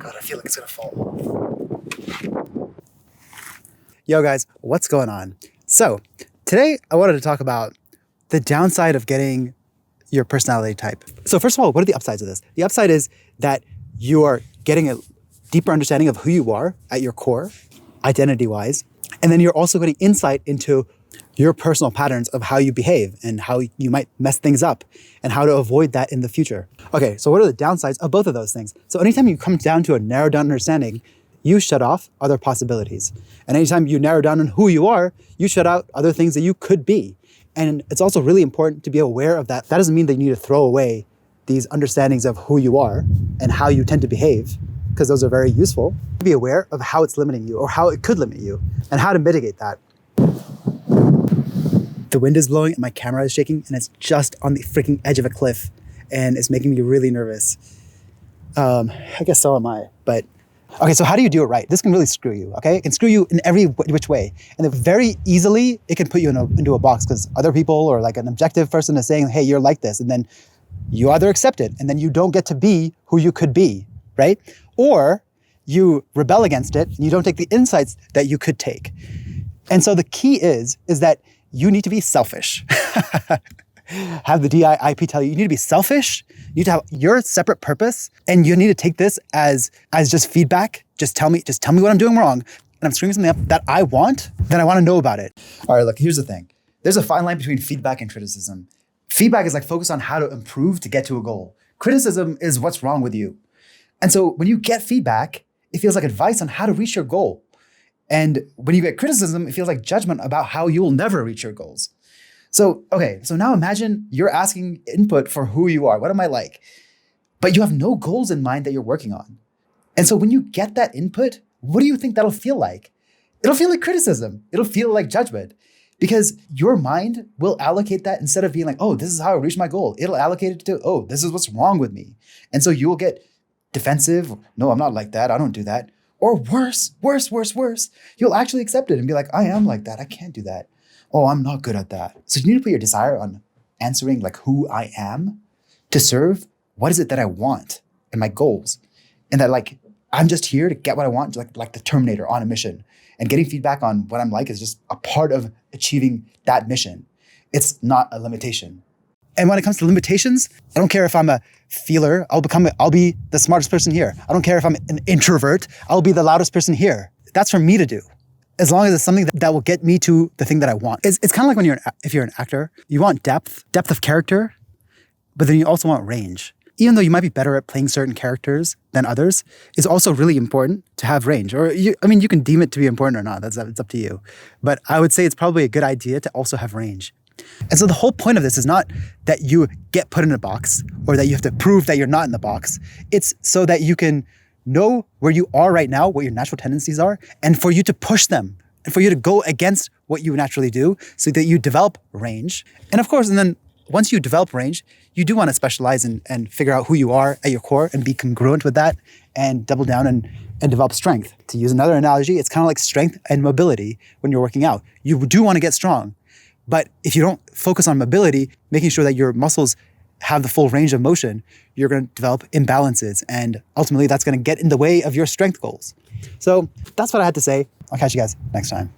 God, I feel like it's gonna fall. Yo guys, what's going on? So today I wanted to talk about the downside of getting your personality type. So first of all, what are the upsides of this? The upside is that you are getting a deeper understanding of who you are at your core, identity-wise, and then you're also getting insight into your personal patterns of how you behave and how you might mess things up and how to avoid that in the future. Okay, so what are the downsides of both of those things? So anytime you come down to a narrowed down understanding, you shut off other possibilities. And anytime you narrow down on who you are, you shut out other things that you could be. And it's also really important to be aware of that. That doesn't mean that you need to throw away these understandings of who you are and how you tend to behave, because those are very useful. Be aware of how it's limiting you or how it could limit you and how to mitigate that. The wind is blowing and my camera is shaking and it's just on the freaking edge of a cliff and it's making me really nervous. I guess so am I, but okay, so how do you do it right? This can really screw you, okay? It can screw you in every which way. And then very easily, it can put you into a box because other people or like an objective person is saying, hey, you're like this. And then you either accept it and then you don't get to be who you could be, right? Or you rebel against it and you don't take the insights that you could take. And so the key is that you need to be selfish. Have the DIIP tell you, you need to be selfish, you need to have your separate purpose, and you need to take this as just feedback. Just tell me what I'm doing wrong, and I'm screwing something up that I want, then I want to know about it. All right, look, here's the thing. There's a fine line between feedback and criticism. Feedback is like focus on how to improve to get to a goal. Criticism is what's wrong with you. And so when you get feedback, it feels like advice on how to reach your goal. And when you get criticism, it feels like judgment about how you will never reach your goals. So, okay, so now imagine you're asking input for who you are. What am I like? But you have no goals in mind that you're working on. And so when you get that input, what do you think that'll feel like? It'll feel like criticism. It'll feel like judgment because your mind will allocate that instead of being like, oh, this is how I reach my goal. It'll allocate it to, oh, this is what's wrong with me. And so you will get defensive. No, I'm not like that. I don't do that. Or worse. You'll actually accept it and be like, I am like that. I can't do that. Oh, I'm not good at that. So you need to put your desire on answering like who I am to serve. What is it that I want and my goals? And that like, I'm just here to get what I want, like the Terminator on a mission. And getting feedback on what I'm like is just a part of achieving that mission. It's not a limitation. And when it comes to limitations, I don't care if I'm a feeler, I'll be the smartest person here. I don't care if I'm an introvert, I'll be the loudest person here. That's for me to do. As long as it's something that will get me to the thing that I want. It's kind of like if you're an actor, you want depth of character, but then you also want range. Even though you might be better at playing certain characters than others, it's also really important to have range. Or you can deem it to be important or not. It's up to you. But I would say it's probably a good idea to also have range. And so the whole point of this is not that you get put in a box or that you have to prove that you're not in the box. It's so that you can know where you are right now, what your natural tendencies are, and for you to push them and for you to go against what you naturally do so that you develop range. And of course, and then once you develop range, you do want to specialize and figure out who you are at your core and be congruent with that and double down and develop strength. To use another analogy, it's kind of like strength and mobility when you're working out. You do want to get strong, but if you don't focus on mobility, making sure that your muscles have the full range of motion, you're going to develop imbalances. And ultimately, that's going to get in the way of your strength goals. So that's what I had to say. I'll catch you guys next time.